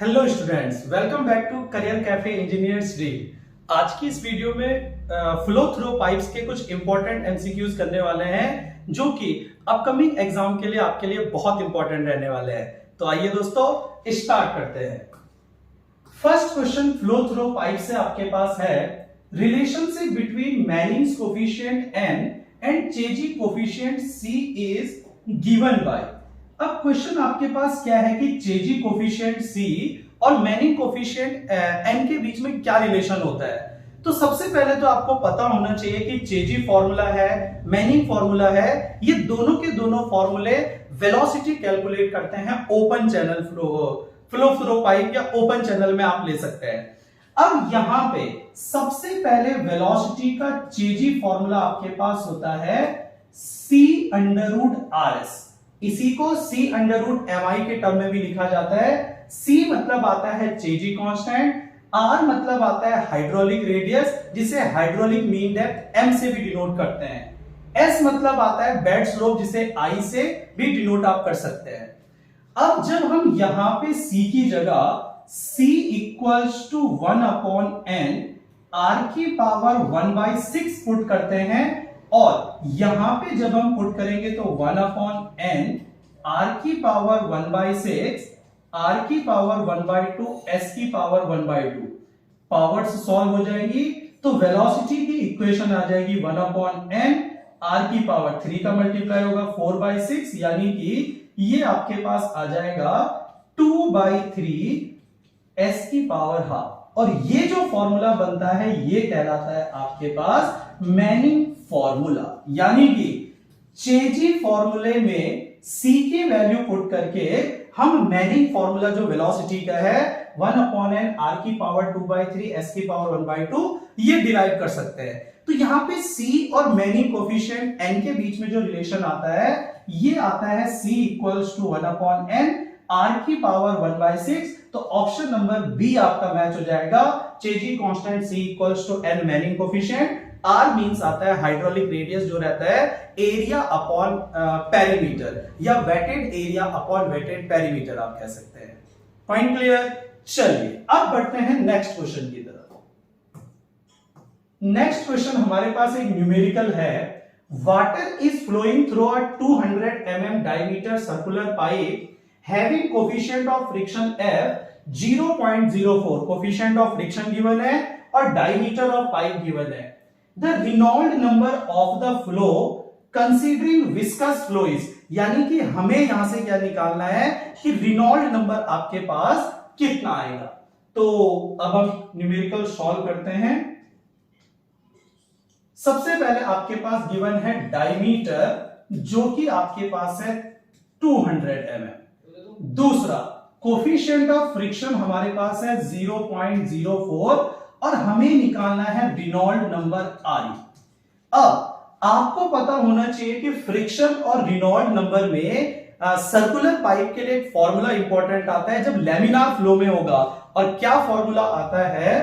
Hello students, welcome back to career cafe engineers dream. आज की इस वीडियो में फ्लो थ्रो पाइप्स के कुछ इंपॉर्टेंट एमसीक्यूज करने वाले हैं जो कि अपकमिंग एग्जाम के लिए आपके लिए बहुत इंपॉर्टेंट रहने वाले हैं। तो आइए दोस्तों स्टार्ट करते हैं। First question flow through pipe से आपके पास है, relationship between Manning's coefficient n and चेजी coefficient c is given by. अब क्वेश्चन आपके पास क्या है कि चेजी कोफिशिएंट c और मैनिंग कोफिशिएंट n के बीच में क्या रिलेशन होता है। तो सबसे पहले तो आपको पता होना चाहिए कि चेजी फॉर्मूला है, मैनिंग फॉर्मूला है, ये दोनों के दोनों फॉर्मूले वेलोसिटी कैलकुलेट करते हैं ओपन चैनल फ्लो पाइप या ओपन चैनल में आप ले सकते हैं। अब यहां पे सबसे पहले वेलोसिटी का चेजी फॉर्मूला आपके पास होता है c अंडर रूट RS। इसी को c अंडर रूट mi के टर्म में भी लिखा जाता है। c मतलब आता है चेजी कांस्टेंट, r मतलब आता है हाइड्रोलिक रेडियस जिसे हाइड्रोलिक मीन डेप्थ m से भी डिनोट करते हैं। s मतलब आता है बेड स्लोप जिसे i से भी डिनोट आप कर सकते हैं। अब जब हम यहां पे c की जगह c equals to 1/n r की पावर 1/6 पुट करते हैं और यहां पे जब हम पुट करेंगे तो 1/n r की पावर 1/6 r की पावर 1/2 s की पावर 1/2 पावर्स सॉल्व हो जाएगी तो वेलोसिटी की इक्वेशन आ जाएगी 1/n r की पावर 3 का मल्टीप्लाई होगा 4/6 यानी कि ये आपके पास आ जाएगा 2/3 s की पावर हाफ। और ये जो फॉर्मूला बनता है ये कहलाता है आपके पास मैनिंग फॉर्मूला, यानी कि चेजी फॉर्मूले में c की वैल्यू पुट करके हम मैनिंग फॉर्मूला जो वेलोसिटी का है 1/n r की पावर 2/3 s की पावर 1/2 ये डिराइव कर सकते हैं। तो यहां पे c और मैनिंग कोफिशिएंट n के बीच में जो रिलेशन आता है ये आता है c equals to 1/n r की पावर 1/6। तो ऑप्शन नंबर बी आपका मैच हो जाएगा। Chezy constant c equals to n Manning coefficient, r means आता है हाइड्रोलिक रेडियस जो रहता है एरिया अपॉन पेरीमीटर या wetted area upon wetted perimeter आप कह सकते हैं। Point clear? चलिए अब बढ़ते हैं नेक्स्ट क्वेश्चन की तरफ। नेक्स्ट क्वेश्चन हमारे पास एक न्यूमेरिकल है। Water is flowing through a 200 mm diameter circular pipe having coefficient of friction F 0.04, coefficient of friction given है और diameter of pipe given है। The Reynolds number of the flow considering viscous flow is, यानी कि हमें यहां से क्या निकालना है कि Reynolds नंबर आपके पास कितना आएगा। तो अब हम न्यूमेरिकल सॉल्व करते हैं। सबसे पहले आपके पास गिवन है डायमीटर जो कि आपके पास है 200 mm। दूसरा कोफिशिएंट ऑफ फ्रिक्शन हमारे पास है 0.04 और हमें निकालना है रिनॉल्ड नंबर RE। अब आपको पता होना चाहिए कि फ्रिक्शन और रिनॉल्ड नंबर में सर्कुलर पाइप के लिए एक फॉर्मूला इंपॉर्टेंट आता है जब लैमिनार फ्लो में होगा। और क्या फॉर्मूला आता है?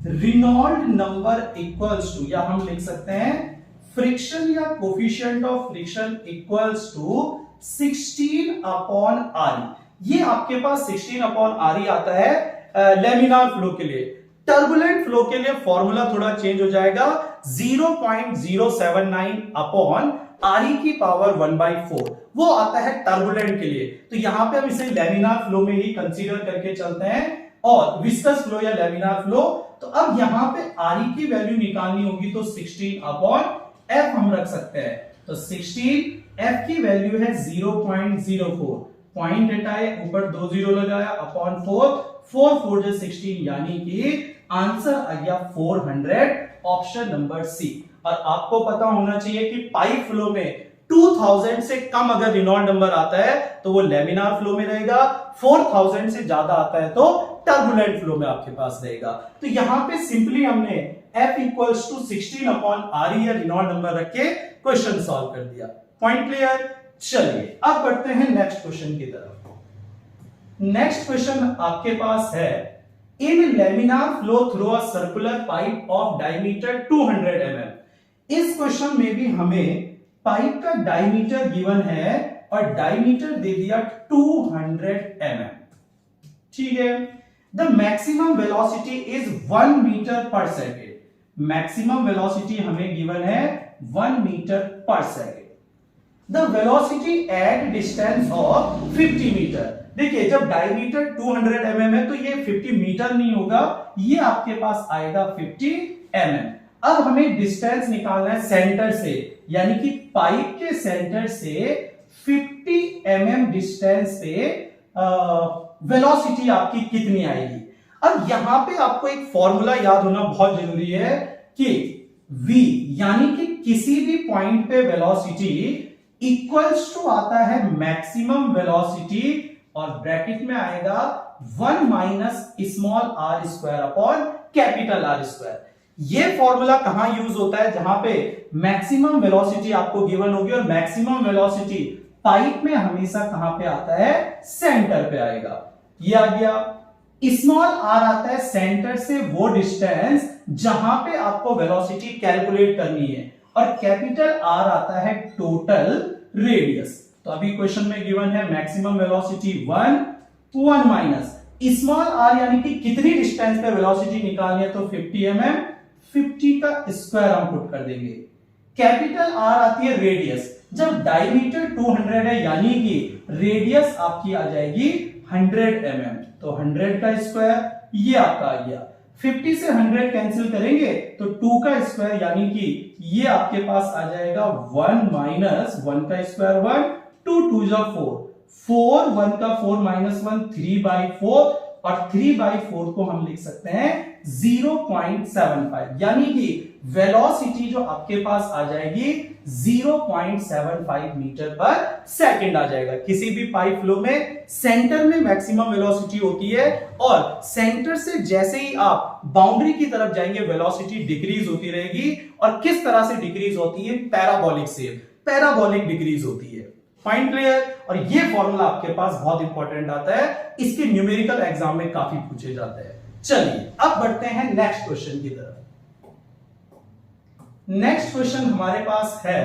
रिनॉल्ड नंबर इक्वल्स टू, या हम लिख सकते हैं फ्रिक्शन या coefficient of friction equals to 16/RE। ये आपके पास 16/RE आता है लैमिनार फ्लो के लिए। टर्बुलेंट फ्लो के लिए फॉर्मूला थोड़ा चेंज हो जाएगा 0.079/RE की पावर 1/4, वो आता है टर्बुलेंट के लिए। तो यहां पे हम इसे लैमिनार फ्लो में ही कंसीडर करके चलते हैं और विस्कस फ्लो या लैमिनार फ्लो। तो अब यहां पे RE की वैल्यू निकालनी होगी तो 16/F हम रख सकते हैं। तो 16 F की वैल्यू है 0.04, पॉइंट हटाए ऊपर 2 जीरो लगाया अपॉन 4, 4 जो 16 यानी कि आंसर आ गया 400, ऑप्शन नंबर सी। और आपको पता होना चाहिए कि पाइप फ्लो में 2000 से कम अगर रिनॉल्ड नंबर आता है तो वो लैमिनार फ्लो में रहेगा, 4000 से ज्यादा आता है तो टर्बुलेंट फ्लो में आपके पास रहेगा। तो यहां पे सिंपली हमने F इक्वल्स टू 16/RE या रिनॉल्ड नंबर रख के क्वेश्चन सॉल्व कर दिया। Point clear? चलिए अब बढ़ते हैं नेक्स्ट क्वेश्चन की तरफ। नेक्स्ट क्वेश्चन आपके पास है, in laminar flow through a circular pipe of diameter 200 mm। इस क्वेश्चन में भी हमें पाइप का डायमीटर गिवन है और डायमीटर दे दिया 200 mm। ठीक है। The maximum velocity is 1 metre पर सेकेंड। मैक्सिमम वेलोसिटी हमें गिवन है 1 मीटर पर second. The velocity at distance of 50 metre. देखिए जब डायमीटर 200 mm है तो ये 50 मीटर नहीं होगा, ये आपके पास आएगा 50 mm। अब हमें डिस्टेंस निकालना है सेंटर से, यानी कि पाइप के सेंटर से 50 mm डिस्टेंस पे वेलोसिटी आपकी कितनी आएगी। अब यहां पे आपको एक फॉर्मूला याद होना बहुत जरूरी है कि v यानी कि किसी भी पॉइंट पे वेलोसिटी इक्वल्स टू आता है मैक्सिमम वेलोसिटी और ब्रैकेट में आएगा 1 minus small r square upon capital R square. ये फॉर्मूला कहां यूज होता है, जहां पे मैक्सिमम वेलोसिटी आपको गिवन होगी और मैक्सिमम वेलोसिटी पाइप में हमेशा कहां पे आता है, सेंटर पे आएगा। ये आ गया। स्मॉल r आता है सेंटर से वो डिस्टेंस जहां पे आपको वेलोसिटी कैलकुलेट करनी है, और कैपिटल R आता है टोटल रेडियस। तो अभी क्वेश्चन में गिवन है maximum velocity 1 minus small r यानी कि कितनी डिस्टेंस पे वेलोसिटी निकालनी है, तो 50 mm, 50 का स्क्वायर हम पुट कर देंगे। कैपिटल R आती है रेडियस। जब डायमीटर 200 है यानी कि रेडियस आपकी आ जाएगी 100 mm, तो 100 का स्क्वायर ये आपका आ गया। 50 से 100 कैंसिल करेंगे तो 2 का स्क्वायर यानी कि ये आपके पास आ जाएगा 1 माइनस 1 का स्क्वायर 1, 2 2 जा 4, 1 का 4 माइनस 1 3/4, और 3/4 को हम लिख सकते हैं 0.75, यानी कि वेलोसिटी जो आपके पास आ जाएगी 0.75 मीटर पर सेकंड आ जाएगा। किसी भी पाइप फ्लो में सेंटर में मैक्सिमम वेलोसिटी होती है, और सेंटर से जैसे ही आप बाउंड्री की तरफ जाएंगे वेलोसिटी डिक्रीज होती रहेगी। और किस तरह से डिक्रीज होती है, पैराबोलिक से, पैराबोलिक डिक्रीज होती है। Point clear. और ये फॉर्मूला आपके पास बहुत इंपॉर्टेंट आता है, इसके न्यूमेरिकल एग्जाम में काफी पूछे जाते हैं। चलिए अब बढ़ते हैं नेक्स्ट क्वेश्चन की तरफ। नेक्स्ट क्वेश्चन हमारे पास है,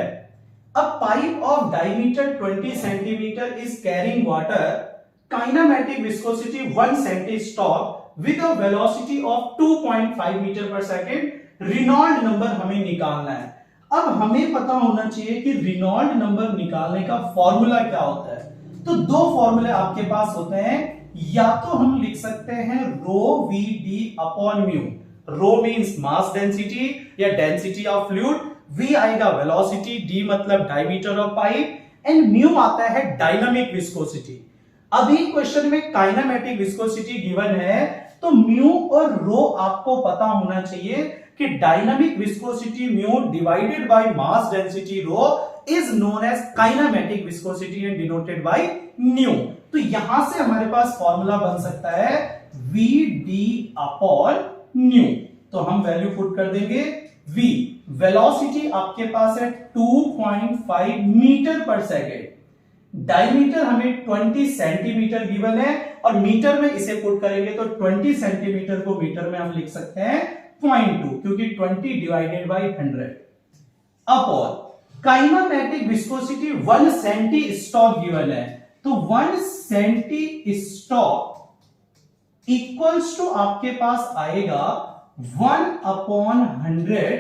a pipe of diameter 20 centimetre is carrying water, kinematic viscosity 1 centistoke with a velocity of 2.5 metre पर सेकेंड, रेनॉल्ड नंबर हमें निकालना है। अब हमें पता होना चाहिए कि रेनॉल्ड नंबर निकालने का फॉर्मूला क्या होता है। तो दो फॉर्मूले आपके पास होते हैं, या तो हम लिख सकते हैं rho v d upon mu. Rho means mass density या डेंसिटी ऑफ फ्लूइड, वी आएगा वेलोसिटी, डी मतलब diameter of pipe, and mu आता है डायनामिक विस्कोसिटी। अभी क्वेश्चन में काइनेमेटिक विस्कोसिटी गिवन है, तो म्यू और रो आपको पता होना चाहिए कि dynamic viscosity mu divided by mass density rho is known as kinematic viscosity and denoted by nu. तो यहां से हमारे पास फॉर्मूला बन सकता है वी डी अपॉन न्यू। तो हम वैल्यू पुट कर देंगे, v वेलोसिटी आपके पास है 2.5 मीटर पर सेकेंड, डायमीटर हमें 20 सेंटीमीटर गिवन है, और मीटर में इसे पुट करेंगे तो 20 सेंटीमीटर को मीटर में हम लिख सकते हैं 0.2, क्योंकि 20 divided by 100 upon kinematic viscosity 1 centistoke given है, तो 1 सेंटीस्टॉक इक्वल्स टू आपके पास आएगा 1/100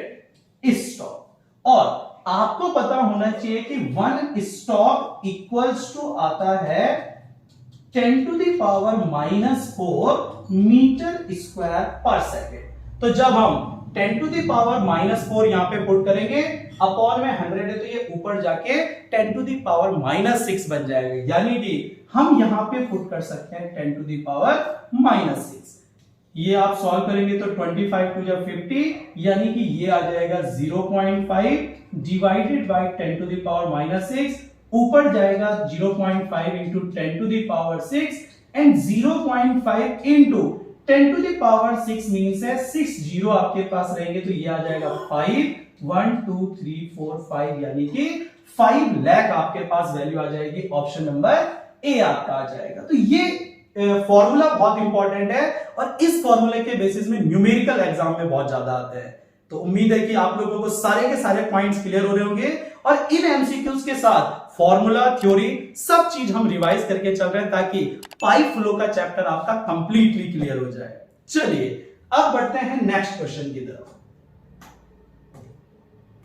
स्टॉक। और आपको पता होना चाहिए कि 1 स्टॉक इक्वल्स टू आता है 10⁻⁻⁴ मीटर स्क्वायर पर सेकेंड। तो जब हम 10⁻⁻⁴ यहां पे पुट करेंगे, अपॉन में 100 है तो ये ऊपर जाके 10⁻⁻�6 बन जाएगा, यानी कि हम यहां पे पुट कर सकते हैं 10⁻⁻6। ये आप सॉल्व करेंगे तो 25 टू जब 50, यानी कि ये आ जाएगा 0.5 डिवाइडेड बाय 10⁻⁻6, ऊपर जाएगा 0.5 इंटू 10⁻6, एंड 0.5 इंटू 10⁻6 मीन्स है 6 जीरो आपके पास रहेंगे, तो ये आ जाएगा 5, 1 2 3 4 5, यानी कि 5 लाख आपके पास वैल्यू आ जाएगी। ऑप्शन नंबर ए आपका आ जाएगा। तो ये फॉर्मूला बहुत इंपॉर्टेंट है, और इस फॉर्मूले के बेसिस में न्यूमेरिकल एग्जाम में बहुत ज्यादा आते हैं। तो उम्मीद है कि आप लोगों को सारे के सारे पॉइंट्स क्लियर हो रहे होंगे, और इन एमसीक्यूज के साथ फॉर्मूला, थ्योरी सब चीज हम रिवाइज करके चल रहे हैं ताकि पाइप फ्लो का चैप्टर आपका कंप्लीटली क्लियर हो जाए। चलिए अब बढ़ते हैं नेक्स्ट क्वेश्चन की तरफ।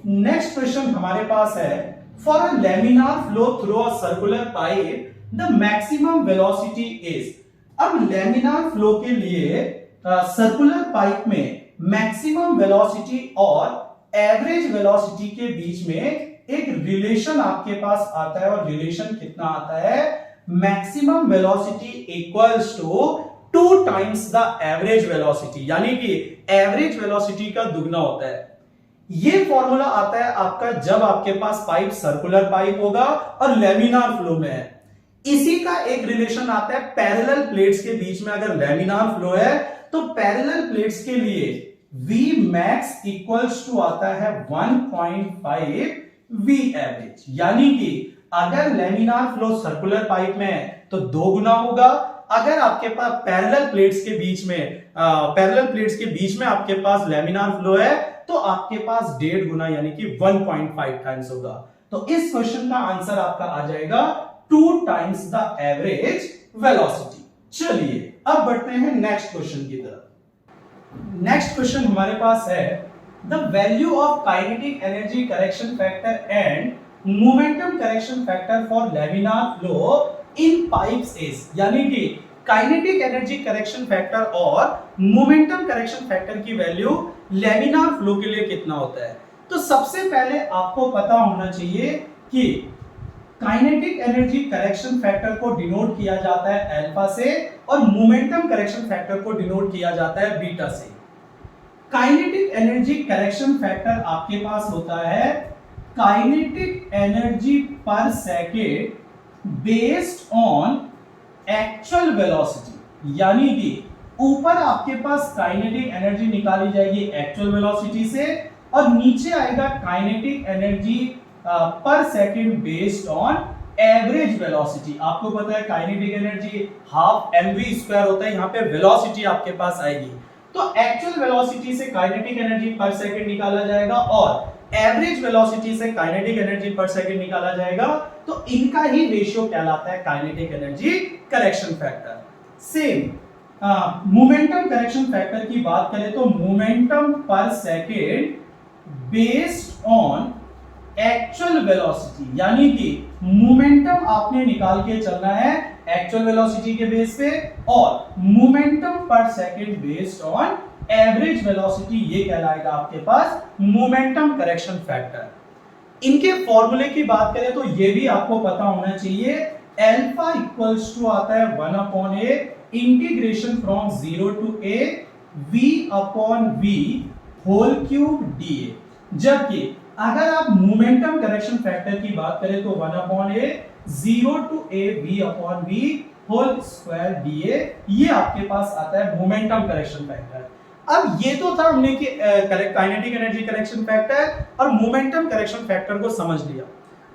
नेक्स्ट क्वेश्चन हमारे पास है, for a laminar flow through a circular pipe the maximum velocity is. अब लैमिनार फ्लो के लिए सर्कुलर पाइप में मैक्सिमम वेलोसिटी और एवरेज वेलोसिटी के बीच में एक रिलेशन आपके पास आता है, और रिलेशन कितना आता है, maximum velocity equals to 2 times the average velocity, यानी कि एवरेज वेलोसिटी का दुगना होता है। ये फॉर्मूला आता है आपका जब आपके पास पाइप सर्कुलर पाइप होगा और लैमिनार फ्लो में है। इसी का एक रिलेशन आता है पैरेलल प्लेट्स के बीच में। अगर लैमिनार फ्लो है तो पैरेलल प्लेट्स के लिए V max इक्वल्स टू आता है 1.5 V एवरेज, यानी कि अगर लैमिनार फ्लो सर्कुलर पाइप में है तो 2 गुना होगा। अगर आपके पास पैरेलल प्लेट्स के बीच में आपके पास लैमिनार फ्लो है तो आपके पास 1.5 गुना यानी कि 1.5 टाइम्स होगा। तो इस क्वेश्चन का आंसर आपका आ जाएगा 2 टाइम्स द एवरेज वेलोसिटी। चलिए अब बढ़ते हैं नेक्स्ट क्वेश्चन की तरफ। नेक्स्ट क्वेश्चन हमारे पास है, the value of kinetic energy correction factor and momentum correction factor for laminar flow in pipes is, यानी कि काइनेटिक एनर्जी करेक्शन फैक्टर और मोमेंटम करेक्शन फैक्टर की वैल्यू लैमिनार फ्लो के लिए कितना होता है। तो सबसे पहले आपको पता होना चाहिए कि काइनेटिक एनर्जी करेक्शन फैक्टर को डिनोट किया जाता है अल्फा से और मोमेंटम करेक्शन फैक्टर को डिनोट किया जाता है बीटा से। काइनेटिक एनर्जी करेक्शन फैक्टर आपके पास होता है काइनेटिक एनर्जी पर second based on actual velocity, यानी कि ऊपर आपके पास काइनेटिक एनर्जी निकाली जाएगी एक्चुअल वेलोसिटी से और नीचे आएगा काइनेटिक एनर्जी पर second based on average velocity. आपको पता है काइनेटिक एनर्जी हाफ mv² होता है, यहाँ पे वेलोसिटी आपके पास आएगी। तो एक्चुअल वेलोसिटी से काइनेटिक एनर्जी पर सेकंड निकाला जाएगा और एवरेज वेलोसिटी से काइनेटिक एनर्जी पर सेकंड निकाला जाएगा। तो इनका ही रेशियो कहलाता है kinetic energy correction factor. Same momentum correction factor की बात करें तो मोमेंटम पर second based on actual velocity, यानी कि मोमेंटम आपने निकाल के चलना है एक्चुअल वेलोसिटी के बेस पे और मोमेंटम पर second based on average velocity, ये कहलाएगा आपके पास मोमेंटम करेक्शन फैक्टर। इनके फॉर्मूले की बात करें तो ये भी आपको पता होना चाहिए, अल्फा इक्वल्स टू आता है 1/a integration from 0 to a v/v whole cube dA। जबकि अगर आप मोमेंटम करेक्शन फैक्टर की बात करें तो 1/a 0 to a v/v whole square dA, ये आपके पास आता है मोमेंटम करेक्शन फैक्टर। अब ये तो था हमने कि काइनेटिक एनर्जी करेक्शन फैक्टर और मोमेंटम करेक्शन फैक्टर को समझ लिया।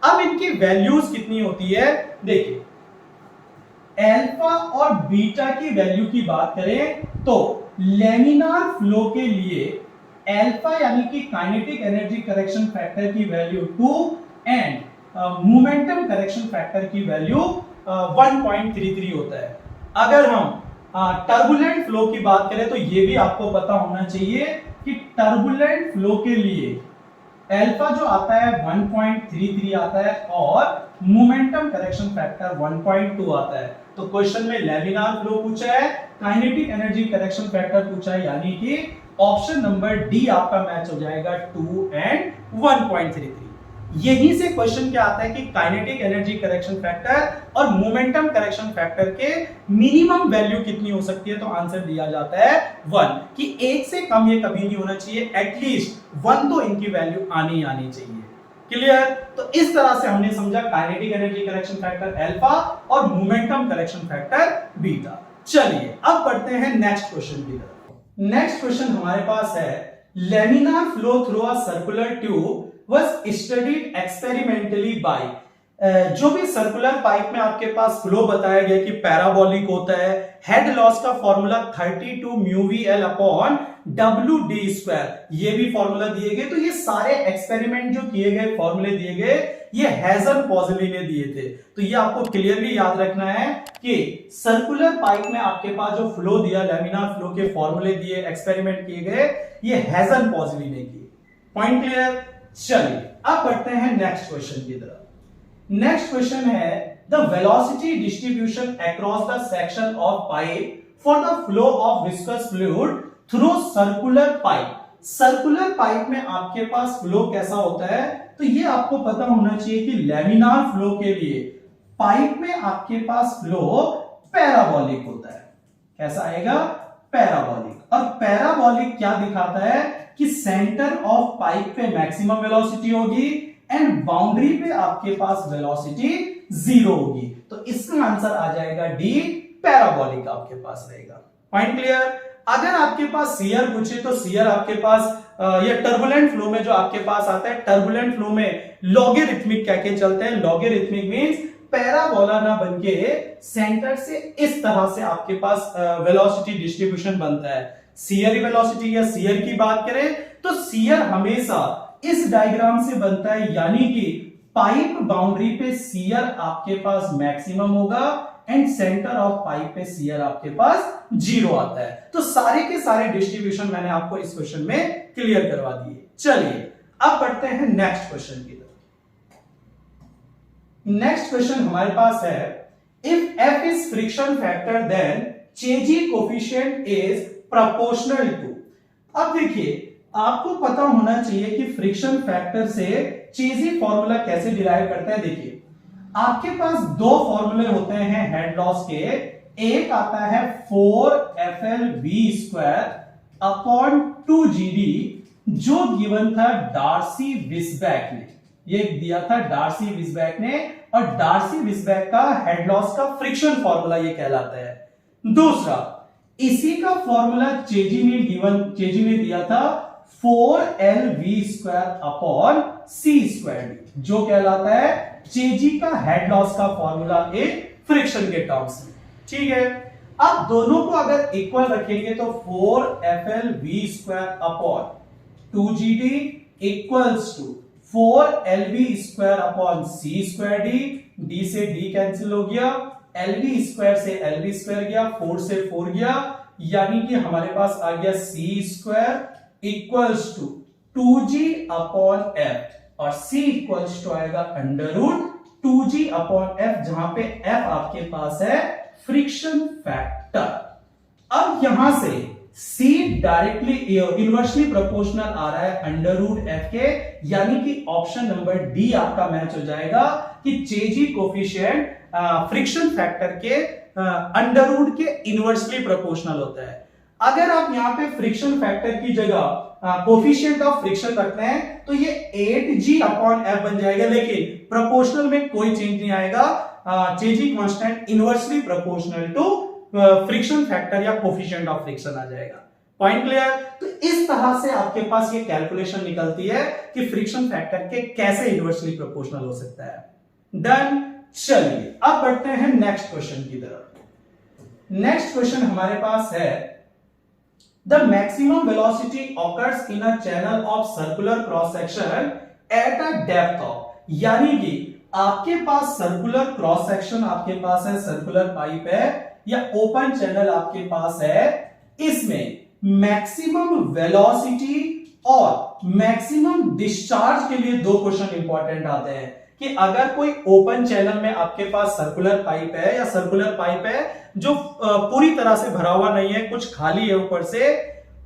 अब इनकी वैल्यूज कितनी होती है, देखिए अल्फा और बीटा की वैल्यू की बात करें तो लैमिनार फ्लो के लिए अल्फा यानी कि काइनेटिक एनर्जी करेक्शन फैक्टर की value 2 and momentum correction factor की वैल्यू 1.33 होता है। अगर हम टर्बुलेंट फ्लो की बात करें तो ये भी आपको पता होना चाहिए कि टर्बुलेंट फ्लो के लिए अल्फा जो आता है 1.33 आता है और मोमेंटम करेक्शन फैक्टर 1.2 आता है। तो क्वेश्चन में लैमिनार फ्लो पूछा है, काइनेटिक एनर्जी करेक्शन फैक्टर पूछा है, यानी कि ऑप्शन नंबर डी आपका मैच हो जाएगा 2 एंड 1.33। यहीं से क्वेश्चन क्या आता है कि काइनेटिक एनर्जी करेक्शन फैक्टर और मोमेंटम करेक्शन फैक्टर के मिनिमम वैल्यू कितनी हो सकती है। तो आंसर दिया जाता है 1, कि 1 से कम ये कभी नहीं होना चाहिए, एटलीस्ट 1 तो इनकी वैल्यू आनी चाहिए। क्लियर? तो इस तरह से हमने समझा kinetic energy correction factor alpha और मोमेंटम करेक्शन फैक्टर बीटा। चलिए अब बढ़ते हैं नेक्स्ट क्वेश्चन की तरफ। नेक्स्ट क्वेश्चन हमारे पास है, laminar flow through a circular tube was studied experimentally by, जो भी सर्कुलर पाइप में आपके पास फ्लो बताया गया कि पैराबोलिक होता है, हेड लॉस का फॉर्मूला 32 μVL अपॉन WD², ये भी फॉर्मूला दिए गए। तो ये सारे एक्सपेरिमेंट जो किए गए, फॉर्मूले दिए गए, ये हेजन-पॉज़ली ने दिए थे। तो ये आपको क्लियरली याद रखना है कि सर्कुलर पाइप में आपके पास जो फ्लो दिया, लैमिनार फ्लो के फॉर्मूले दिए, एक्सपेरिमेंट किए गए, ये हेजन-पॉज़ली ने किए। Point clear? चलिए अब बढ़ते हैं नेक्स्ट क्वेश्चन की तरफ। नेक्स्ट क्वेश्चन है the velocity distribution across the section of pipe for the flow of viscous fluid through circular pipe. Circular pipe में आपके पास फ्लो कैसा होता है? तो ये आपको पता होना चाहिए कि लैमिनार फ्लो के लिए पाइप में आपके पास फ्लो पैराबोलिक होता है। कैसा आएगा? पैराबोलिक। और पैराबोलिक क्या दिखाता है कि सेंटर ऑफ पाइप पे मैक्सिमम वेलोसिटी होगी एंड बाउंड्री पे आपके पास वेलोसिटी 0 होगी। तो इसका आंसर आ जाएगा डी, पैराबोलिक आपके पास रहेगा। Point clear? अगर आपके पास सीयर पूछे तो सीयर आपके पास ये टर्बुलेंट फ्लो में जो आपके पास आता है, टर्बुलेंट फ्लो में लॉगरिथमिक कह के चलते हैं। लॉगरिथमिक मींस पैराबोला ना बनके सेंटर से इस तरह से आपके पास वेलोसिटी डिस्ट्रीब्यूशन बनता है। सीयर वेलोसिटी या सीयर की बात करें तो सीयर हमेशा इस डायग्राम से बनता है, यानी कि पाइप बाउंड्री पे सीयर आपके पास मैक्सिमम होगा एंड सेंटर ऑफ पाइप पे सीयर आपके पास 0 आता है। तो सारे के सारे डिस्ट्रीब्यूशन मैंने आपको इस क्वेश्चन में क्लियर करवा दिए। चलिए अब बढ़ते हैं नेक्स्ट क्वेश्चन की तरफ। नेक्स्ट क्वेश्चन हमारे पास है if F is friction factor then Kg coefficient is proportional to. अब देखिए आपको पता होना चाहिए कि फ्रिक्शन फैक्टर से Kg फॉर्मूला कैसे डिराइव करते हैं। देखिए आपके पास दो फॉर्मूले होते हैं हेड लॉस के। एक आता है 4FLV² अपॉन 2GD जो गिवन था डार्सी विस्बैक ने। ये दिया था डार्सी विस्बैक ने, और डार्सी विस्बैक का हेड लॉस का फ्रिक्शन फॉर्मूला ये कहलाता है। दूसरा इसी का फॉर्मूला चेजी ने दिया था 4LV² अपॉन C², जो कहलाता है चेजी का हेड लॉस का फॉर्मूला एक फ्रिक्शन के टर्म्स में। ठीक है, अब दोनों को अगर इक्वल रखेंगे तो 4FLV² upon 2GD equals to 4LV² upon C²D। D से D कैंसिल हो गया, LV² से LV² गया, 4 से 4 गया, यानी कि हमारे पास आ गया C² equals to 2G upon F, और C इक्वल्स टू आएगा under root 2G upon F, जहां पे F आपके पास है फ्रिक्शन फैक्टर। अब यहां से C डायरेक्टली इनवर्सली प्रोपोर्शनल आ रहा है अंडर रूट F के, यानी कि ऑप्शन नंबर डी आपका मैच हो जाएगा कि Kg कोफिशिएंट फ्रिक्शन फैक्टर के अंडर रूट के इनवर्सली प्रोपोर्शनल होता है। अगर आप यहां पे फ्रिक्शन फैक्टर की जगह कोफिशिएंट ऑफ फ्रिक्शन रखते हैं तो ये 8G अपॉन F बन जाएगा, लेकिन प्रोपोर्शनल में कोई चेंज नहीं आएगा। Kg constant inversely proportional to friction factor या कोफिशिएंट ऑफ फ्रिक्शन आ जाएगा। Point clear? तो इस तरह से आपके पास ये कैलकुलेशन निकलती है कि फ्रिक्शन फैक्टर के कैसे इनवर्सली प्रोपोर्शनल हो सकता है। डन। चलिए अब बढ़ते हैं नेक्स्ट क्वेश्चन की तरफ। नेक्स्ट क्वेश्चन हमारे पास है the maximum velocity occurs in a channel of circular cross section at a depth of, यानी कि आपके पास सर्कुलर क्रॉस सेक्शन आपके पास है, सर्कुलर पाइप है या ओपन चैनल आपके पास है, इसमें मैक्सिमम वेलोसिटी और मैक्सिमम डिस्चार्ज के लिए दो क्वेश्चन इंपॉर्टेंट आते हैं कि अगर कोई ओपन चैनल में आपके पास सर्कुलर पाइप है या सर्कुलर पाइप है जो पूरी तरह से भरा हुआ नहीं है, कुछ खाली है ऊपर से,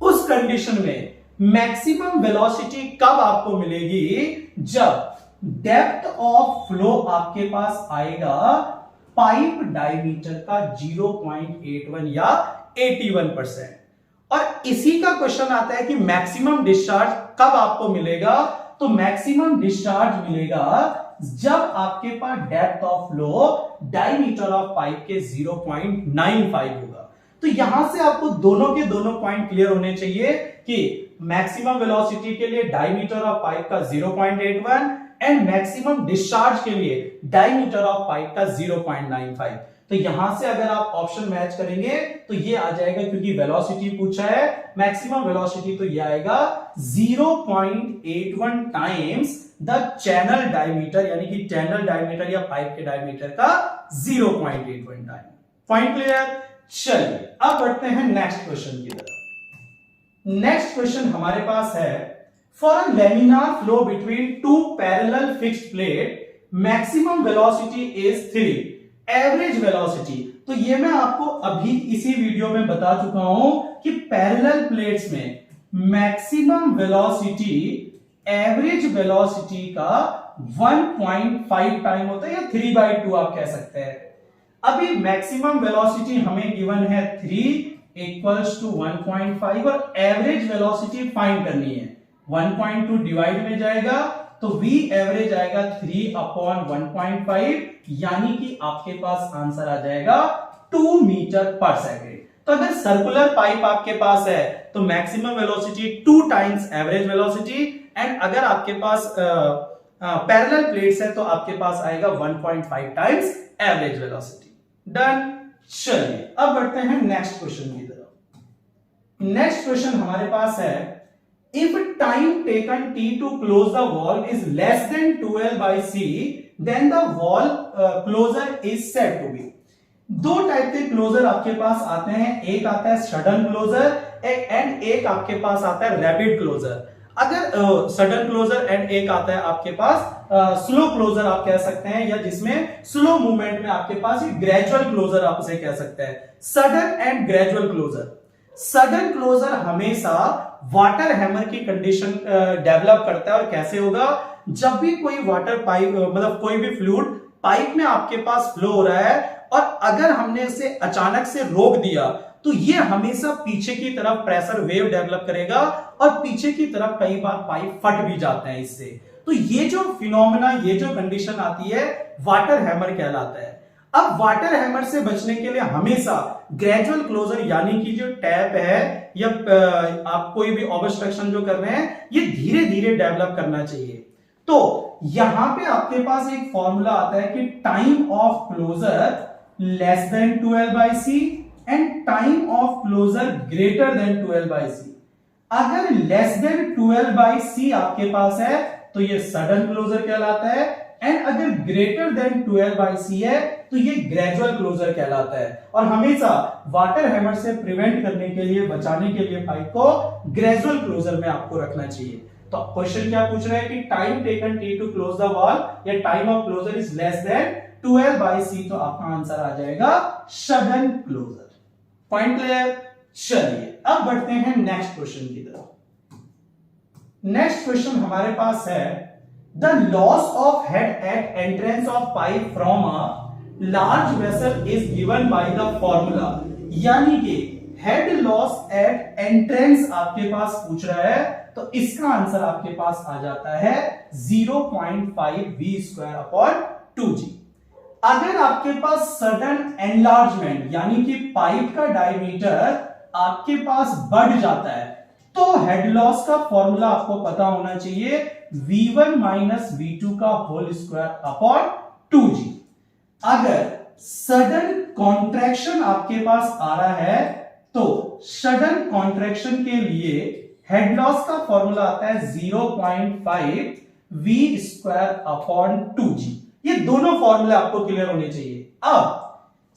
उस कंडीशन में मैक्सिमम वेलोसिटी कब आपको मिलेगी? जब डेप्थ ऑफ फ्लो आपके पास आएगा पाइप डायमीटर का 0.81 या 81%। और इसी का क्वेश्चन आता है कि मैक्सिमम डिस्चार्ज कब आपको मिलेगा? तो मैक्सिमम डिस्चार्ज मिलेगा जब आपके पास depth of flow diameter of pipe के 0.95 होगा। तो यहां से आपको दोनों के दोनों पॉइंट क्लियर होने चाहिए कि मैक्सिमम वेलोसिटी के लिए डायमीटर ऑफ पाइप का 0.81 एंड मैक्सिमम डिस्चार्ज के लिए डायमीटर ऑफ पाइप का 0.95। तो यहां से अगर आप ऑप्शन मैच करेंगे तो ये आ जाएगा, क्योंकि वेलोसिटी पूछा है, मैक्सिमम वेलोसिटी, तो ये आएगा 0.81 टाइम्स द चैनल डायमीटर, यानी कि चैनल डायमीटर या पाइप के डायमीटर का 0.81 टाइम। Point clear? चलिए अब बढ़ते हैं नेक्स्ट क्वेश्चन की तरफ। नेक्स्ट क्वेश्चन हमारे पास है, for a laminar flow between two parallel fixed plate maximum velocity is 3, average velocity. तो ये मैं आपको अभी इसी वीडियो में बता चुका हूं कि पैरेलल प्लेट्स में मैक्सिमम वेलोसिटी एवरेज वेलोसिटी का 1.5 टाइम होता है, या 3/2 आप कह सकते हैं। अभी मैक्सिमम वेलोसिटी हमें गिवन है 3 इक्वल्स टू 1.5 और एवरेज वेलोसिटी फाइंड करनी है। 1.2 डिवाइड में जाएगा तो v एवरेज आएगा 3/1.5, यानी कि आपके पास आंसर आ जाएगा 2 मीटर पर सेकेंड। तो अगर सर्कुलर पाइप आपके पास है तो maximum velocity 2 times average velocity, and अगर आपके पास पैरेलल प्लेट्स है तो आपके पास आएगा 1.5 टाइम्स एवरेज वेलोसिटी। डन। चलिए अब बढ़ते हैं नेक्स्ट क्वेश्चन की तरफ। नेक्स्ट क्वेश्चन हमारे पास है, if time taken t to close the valve is less than 12/c, then the valve closure is said to be। दो टाइप के क्लोजर आपके पास आते हैं, एक आता है सडन क्लोजर एंड एक आपके पास आता है रैपिड क्लोजर। अगर सडन क्लोजर एंड एक आता है आपके पास स्लो क्लोजर आप कह सकते हैं, या जिसमें स्लो मूवमेंट में आपके पास ग्रेजुअल क्लोजर आप उसे कह सकते हैं। Sudden and gradual closure. Sudden closure हमेशा वाटर हैमर की कंडीशन डेवलप करता है, और कैसे होगा, जब भी कोई वाटर पाइप मतलब कोई भी फ्लूइड पाइप में आपके पास फ्लो हो रहा है और अगर हमने इसे अचानक से रोक दिया तो ये हमेशा पीछे की तरफ प्रेशर वेव डेवलप करेगा और पीछे की तरफ कई बार पाइप फट भी जाते हैं इससे। तो ये जो फिनोमेना, ये जो कंडीशन आती है, वाटर हैमर कहलाता है। अब वाटर हैमर से बचने के लिए हमेशा ग्रेजुअल क्लोजर, यानी कि जो टैप है या आप कोई भी ऑब्स्ट्रक्शन जो कर रहे हैं, ये धीरे धीरे डेवलप करना चाहिए। तो यहां पे आपके पास एक फॉर्मूला आता है कि time of closure less than 12/c and time of closure greater than 12/c। अगर लेस देन 12/c आपके पास है तो ये सडन क्लोजर कहलाता है, एंड अगर ग्रेटर देन 12/c है तो ये ग्रेजुअल क्लोजर कहलाता है। और हमेशा वाटर हैमर से प्रिवेंट करने के लिए, बचाने के लिए पाइप को ग्रेजुअल क्लोजर में आपको रखना चाहिए। तो क्वेश्चन क्या पूछ रहा है कि time taken T to close the valve या time of closure is less than 12/c, तो आपका आंसर आ जाएगा सडन क्लोजर। Point clear? चलिए अब बढ़ते हैं नेक्स्ट क्वेश्चन की तरफ। नेक्स्ट क्वेश्चन हमारे पास है, the loss of head at entrance of pipe from a large vessel is given by the formula। यानी कि हेड लॉस एट एंट्रेंस आपके पास पूछ रहा है, तो इसका आंसर आपके पास आ जाता है 0.5 v²/2g। अगर आपके पास सडन एनलार्जमेंट, यानी कि पाइप का डायमीटर आपके पास बढ़ जाता है, तो हेड लॉस का फॉर्मूला आपको पता होना चाहिए, v1 माइनस v2 का होल स्क्वायर अपॉन 2g। अगर सडन कॉन्ट्रैक्शन आपके पास आ रहा है तो सडन कॉन्ट्रैक्शन के लिए हेड लॉस का फॉर्मूला आता है 0.5 v²/2g। ये दोनों फॉर्मूले आपको क्लियर होने चाहिए। अब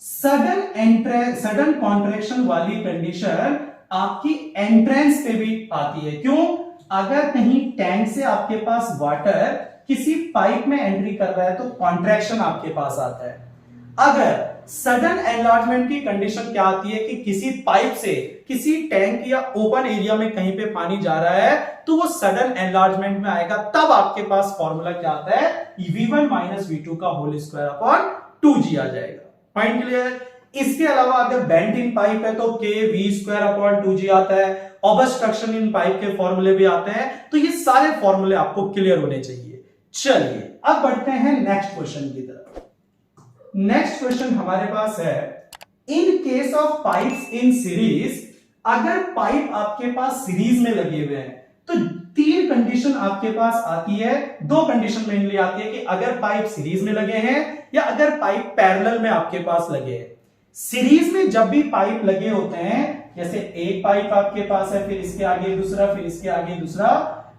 सडन कॉन्ट्रैक्शन वाली कंडीशन आपकी एंट्रेंस पे भी आती है। क्यों? अगर कहीं टैंक से आपके पास वाटर किसी पाइप में एंट्री कर रहा है तो कॉन्ट्रैक्शन आपके पास आता है। अगर सडन एनलार्जमेंट की कंडीशन क्या आती है कि किसी पाइप से किसी टैंक या ओपन एरिया में कहीं पे पानी जा रहा है तो वो सडन एनलार्जमेंट में आएगा, तब आपके पास फॉर्मूला क्या आता है, v1 माइनस v2 का होल स्क्वायर अपॉन 2g आ जाएगा। Point clear? इसके अलावा अगर बेंट इन पाइप है तो k v²/2g आता है। ऑब्स्ट्रक्शन इन पाइप के फॉर्मूले भी आते हैं। तो ये सारे फॉर्मूले आपको क्लियर होने चाहिए। चलिए अब बढ़ते हैं नेक्स्ट क्वेश्चन की तरफ। नेक्स्ट क्वेश्चन हमारे पास है, in case of pipes in series, अगर पाइप आपके पास सीरीज में लगे हुए हैं तो तीन कंडीशन आपके पास आती है, दो कंडीशन मेनली आती है कि अगर पाइप सीरीज में लगे हैं या अगर पाइप पैरेलल में आपके पास लगे हैं। सीरीज में जब भी पाइप लगे होते हैं, जैसे एक पाइप आपके पास है, फिर इसके आगे दूसरा, फिर इसके आगे दूसरा,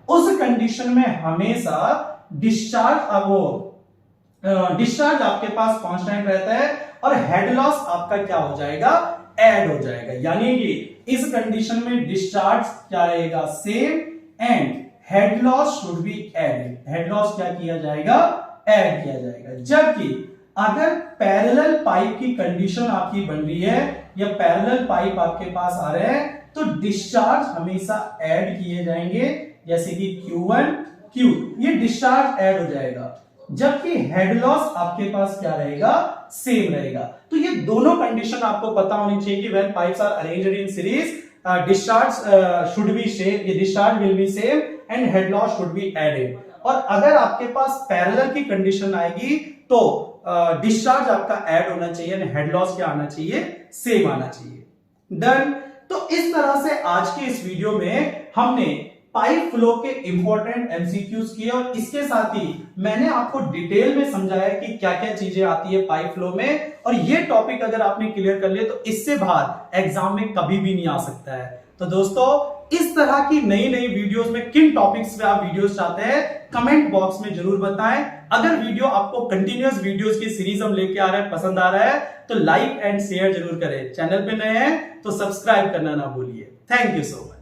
उस कंडीशन में हमेशा डिस्चार्ज आपके पास कांस्टेंट रहता है और हेड लॉस आपका क्या हो जाएगा, ऐड हो जाएगा। यानी कि इस कंडीशन में डिस्चार्ज क्या रहेगा, same, and head loss should be added. Head loss क्या किया जाएगा, ऐड किया जाएगा। जबकि अगर पैरेलल पाइप की कंडीशन आपकी बन रही है या पैरेलल पाइप आपके पास आ रहे हैं, तो डिस्चार्ज हमेशा ऐड किए जाएंगे, जैसे कि Q1 Q, ये डिस्चार्ज ऐड हो जाएगा। जबकि हेड लॉस आपके पास क्या रहेगा, सेम रहेगा। तो ये दोनों कंडीशन आपको पता होनी चाहिए कि when pipes are arranged in series, discharge should be same, discharge will be same and head loss should be added। और अगर आपके पास पैरेलल की कंडीशन आएगी तो डिस्चार्ज आपका ऐड होना चाहिए और हेड लॉस क्या आना चाहिए, सेम आना चाहिए। डन। तो इस तरह से आज की इस वीडियो में हमने पाइप फ्लो के इंपॉर्टेंट एमसीक्यूज किए और इसके साथ ही मैंने आपको डिटेल में समझाया कि क्या क्या चीजें आती है पाइप फ्लो में। और ये टॉपिक अगर आपने क्लियर कर लिया तो इससे बाहर एग्जाम में कभी भी नहीं आ सकता है। तो दोस्तों, इस तरह की नई नई वीडियोस में किन टॉपिक्स पे आप वीडियोस चाहते हैं, कमेंट बॉक्स में जरूर बताएं। अगर वीडियो आपको कंटिन्यूअस वीडियोस की सीरीज हम लेके आ रहे हैं, पसंद आ रहा है, तो लाइक एंड शेयर जरूर करें। चैनल पे नए हैं तो सब्सक्राइब करना ना भूलिए। Thank you so much.